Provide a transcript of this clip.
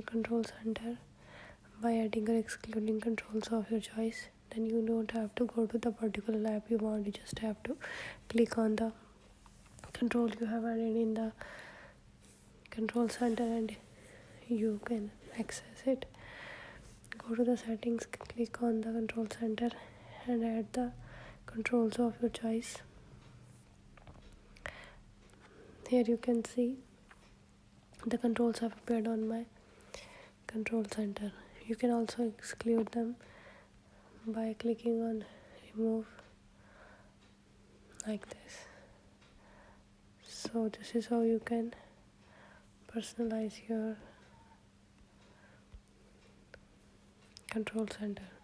your control center by adding or excluding controls of your choice. Then you don't have to go to the particular app you want. You just have to click on the control you have added in the control center and you can access it. Go to the settings, click on the control center and add the controls of your choice. Here you can see the controls have appeared on my control center. You can also exclude them by clicking on remove like this. So this is how you can personalize your control center.